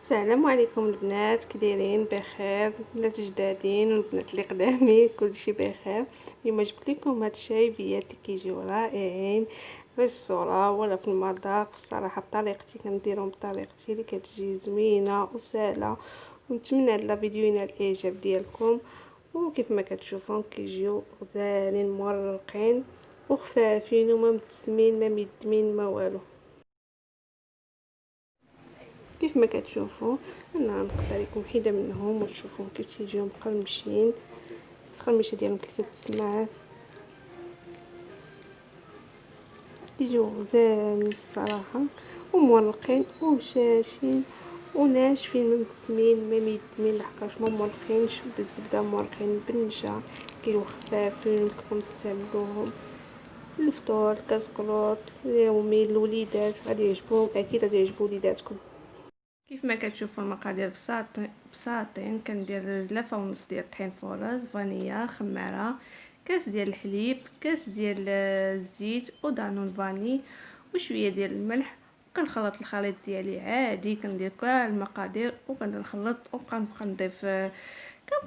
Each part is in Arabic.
السلام عليكم البنات، كي دايرين؟ بخير؟ البنات جدادين والبنات اللي قدامي كلشي بخير. اليوم جبت لكم هاد الشايبيات اللي كيجيو رائعين في الصوره ولا في المذاق. بصراحه بطريقتي كنديرهم بطريقتي اللي كتجي زوينه وسهله، ونتمنى هاد الفيديو ينال الاعجاب ديالكم. وكيف ما كتشوفون كيجيو غزالين مرقين وخفافين وما مدسمين ما ميدمين ما والو. كيف ما كتشوفوا انا نقدر لكم حيده منهم وتشوفوا كيف تيجيو مقرمشين. التقرميشه ديالهم كتسمع يجيو غزالين بصراحه ومورقين ومشاشين وناشفين ما متسمين ما ميدمين، لحقاش ما مورقينش بالزبده، مورقين بالنشا. كيجيو خفافين نقدروا نستعملوهم في الفطور كاسكروط يومي. الوليدات غادي يعجبوهم، اكيد غادي يعجبوا وليداتكم. كيف ما كتشوفوا المقادير بساطين. كندير زلافه ونص ديال الطحين فرز، فانيلا، خماره، كاس ديال الحليب، كاس ديال الزيت ودانون فاني وشويه ديال الملح. كنخلط الخليط ديالي عادي، كندير كاع المقادير وكنخلط وكنبقى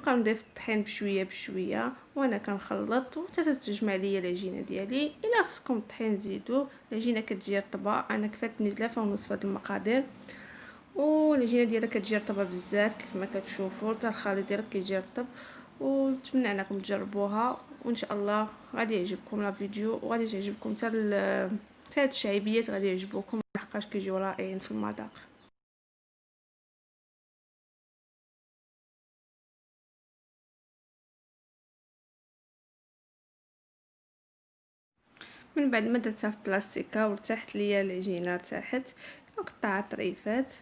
نضيف الطحين بشويه بشويه وانا كنخلط حتى تتجمع ليا العجينه ديالي. الا خصكم الطحين زيدوه، العجينه كتجي رطبه. انا كفاتني زلافه ونص فهاد المقادير والعجينه ديالها كتجي رطبه بزاف. كيف ما كتشوفوا حتى الخليط ديالك كيجي رطب. ونتمنى انكم تجربوها وان شاء الله غادي يعجبكم لا فيديو وغادي تعجبكم حتى هاد الشعيبيات غادي يعجبوكم لحقاش كيجيو رائعين في المذاق. من بعد ما درتها في بلاستيكه وارتاحت ليا العجينه تحت، كنقطعها طريفات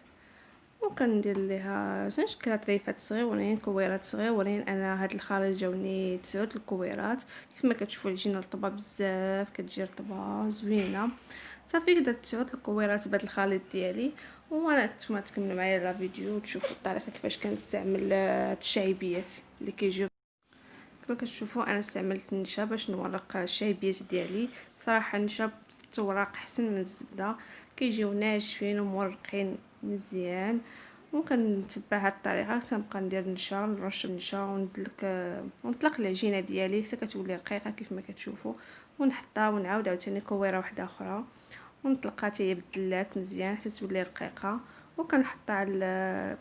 وكندير ليها شكل طريفات صغيورين، كويرات صغيورين. انا هاد الخليط جاوني 9 الكويرات. كيف ما كتشوفوا العجينه رطبه بزاف، كتجي رطبه زوينه. صافي درت 9 الكويرات بهذا الخليط ديالي. وانا كنتوما تكملوا معايا لا فيديو وتشوفوا الطريقه كيفاش كنستعمل هاد الشايبيات اللي كيجيو. كما كتشوفوا انا استعملت النشا باش نورق الشايبيات ديالي. صراحه النشا في التوراق احسن من الزبده، كيجيو ناشفين ومورقين مزيان. وكنتبع هاد الطريقه، كنبقى ندير نشا، نرش النشا ونطلق العجينه ديالي حتى كتولي رقيقه كيف ما كتشوفوا. ونحطها ونعاود عاوتاني كويره واحده اخرى ونطلقها حتى هي بالدلاك مزيان حتى تولي رقيقه. وكنحطها على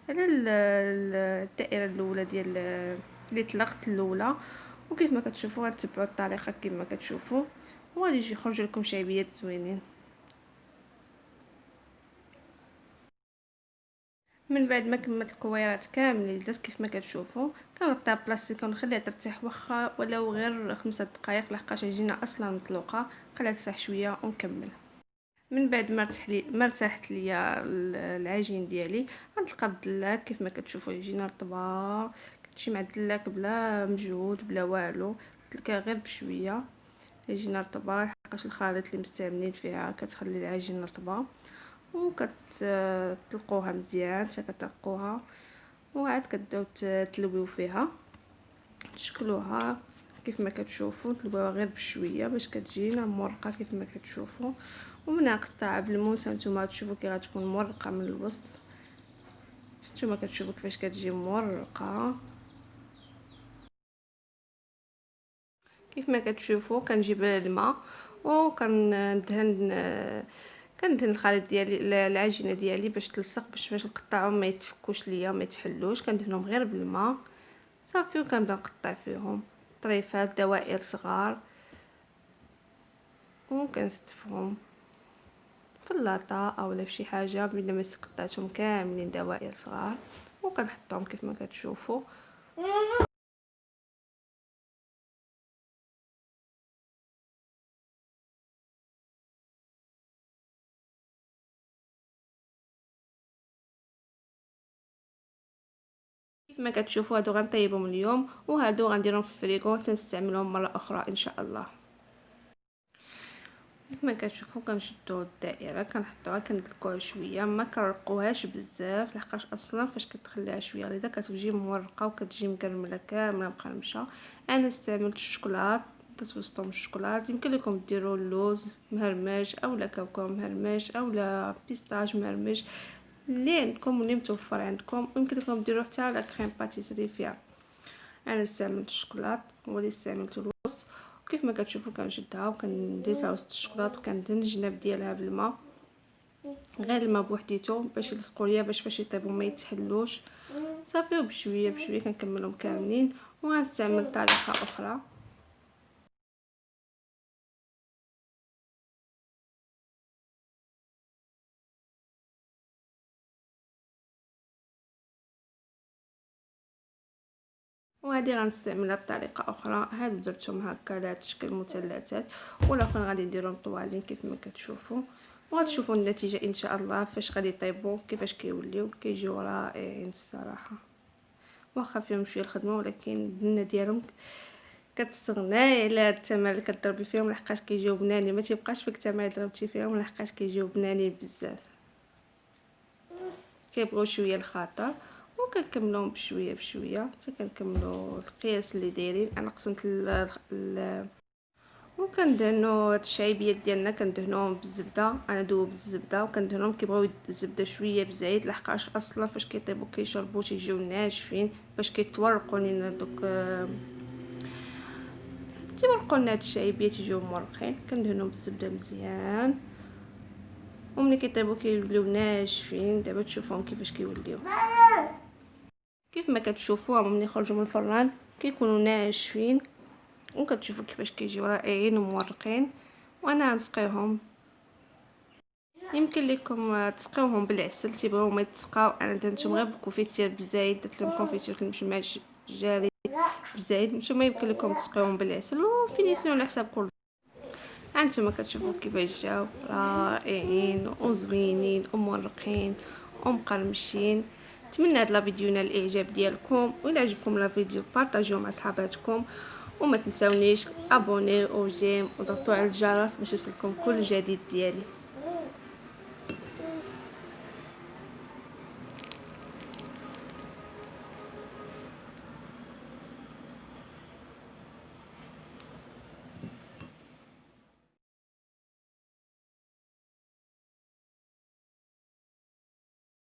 الدائره الاولى ديال اللي طلقت الاولى. وكيف ما كتشوفوا غتبعوا الطريقه كيف ما كتشوفوا وغادي يجي يخرج لكم شعبيات زوينين. من بعد ما كملت الكويرات كاملين درت كيف ما كتشوفوا، كنغطيها بلاستيك ونخليها ترتاح واخا ولو غير 5 دقائق لحقاش العجينه اصلا مطلوقه. خليها ترتاح شويه ونكمل. من بعد ما ارتاحت ليا العجين ديالي، غنطلقها بالدلاك. كيف ما كتشوفوا العجينه رطبه، كتمشي مع الدلاك بلا مجهود بلا والو، تلكها غير بشويه. العجينه رطبه لحقاش الخليط اللي مستعملين فيها كتخلي العجينه رطبه. وكتطلقوها مزيان حتى كترقوها وعاد كتبداو تلويو فيها، تشكلوها كيف ما كتشوفوا. تلويوها غير بشويه باش كتجينا مرقه كيف ما كتشوفوا. ومن قطعها بالموس هانتوما تشوفوا كي غتكون مرقه من الوسط. نتوما كتشوفوا كيفاش كتجي مرقه. كيف ما كتشوفوا كنجيب الماء كندهن الخليط ديالي العجينه ديالي باش تلصق، باش نقطعهم ما يتفكوش ليا ما يتحلوش. كندهنهم غير بالماء صافي وكنبدا نقطع فيهم طريفات دوائر صغار وكنستفهم في اللاطه اولا في شي حاجه. بلا ما قطعتهم كاملين دوائر صغار وكنحطهم كيف ما كتشوفوا. كيف ما كتشوفوا هادو غنطيبهم اليوم وهادو غنديرهم في الفريغو تنستعملهم مره اخرى ان شاء الله. كيف ما كتشوفوا كنشدو الدائره كنحطوها كندلكوها شويه، ما كنرقوهاش بزاف لحقاش اصلا فاش كتخليها شويه غليظه كتجي مورقه وكتجي مكرمله كامله مقرمشه. انا استعملت الشوكولات، درت وسطهم الشوكولات. يمكن لكم ديروا اللوز مهرمش اولا كاوكاو مهرمش اولا بيستاج مهرمش، اللي عندكم واللي متوفر عندكم. يمكن لكم ديروا حتى لا كريم باتيسري فيها. انا استعملت الشوكولات ولي استعملت الوسط، وكيف ما كتشوفوا كنشدها وكندير فيها وسط الشوكولات وكندهن الجناب ديالها بالماء، غير الماء بوحديتو باش يلصقوا ليا، باش فاش يطيبوا ما يتحلوش صافي. وبشويه بشويه كنكملهم كاملين. وغنستعمل طريقه اخرى. وهذه غنستعملها بطريقه اخرى. هادو درتهم هكا على شكل مثلثات، والاخرين غادي نديرهم طوالين كيف ما كتشوفوا. وغتشوفوا النتيجه ان شاء الله فاش غادي يطيبوا كيفاش كيوليو، كيجيو رائعين الصراحه. واخا فيهم شويه الخدمه ولكن البنه ديالهم كتستغناي على هاد الثمن اللي كضربي فيهم، لحقاش كيجيو بنانين. ما تيبقاش فيك الثمن ضربتي فيهم لحقاش كيجيو بنانين بزاف، كيبغيو شويه الخطر. وكنكملوهم بشويه بشويه حتى كنكملوا القياس اللي دايرين. انا قسمت وكندهنوا هاد الشعيبيات ديالنا كندهنوهم بالزبده. انا دوبت الزبده وكندهنوهم. كيبغيو الزبده شويه بزايد لحقاش اصلا فاش كيطيبوا كيشربوا تيجيو ناشفين، باش كيتورقوا لينا دوك تيورقوا لنا هاد الشعيبيات تيجيو مورقين. كندهنوهم بالزبده مزيان، وملي كيطيبوا كيوليو ناشفين. دابا تشوفوهم كيفاش كيوليو. كيف ما كتشوفوا هما ملي يخرجوا من الفران كيكونوا ناشفين، وكتشوفوا كيفاش كيجيو رائعين ومورقين. وانا غنسقيهم. يمكن لكم تسقيوهم بالعسل، تيبغيو ما يتسقاو. انا درتهم غير بالكونفيتير بزايد، درت لهم كونفيتير المشماش جاري بزايد. نتوما يمكن لكم تسقيوهم بالعسل وفينيسيون على حساب كل. هانتوما كتشوفوا كيفاش جاو رائعين وزوينين ومرقين ومقرمشين. نتمنى هاد الفيديو ينال الاعجاب ديالكم، وإلا عجبكم الفيديو بارطاجيوه مع صحاباتكم، وما تنساونيش ابوني وجيم وضغطوا على الجرس باش يوصلكم كل جديد ديالي.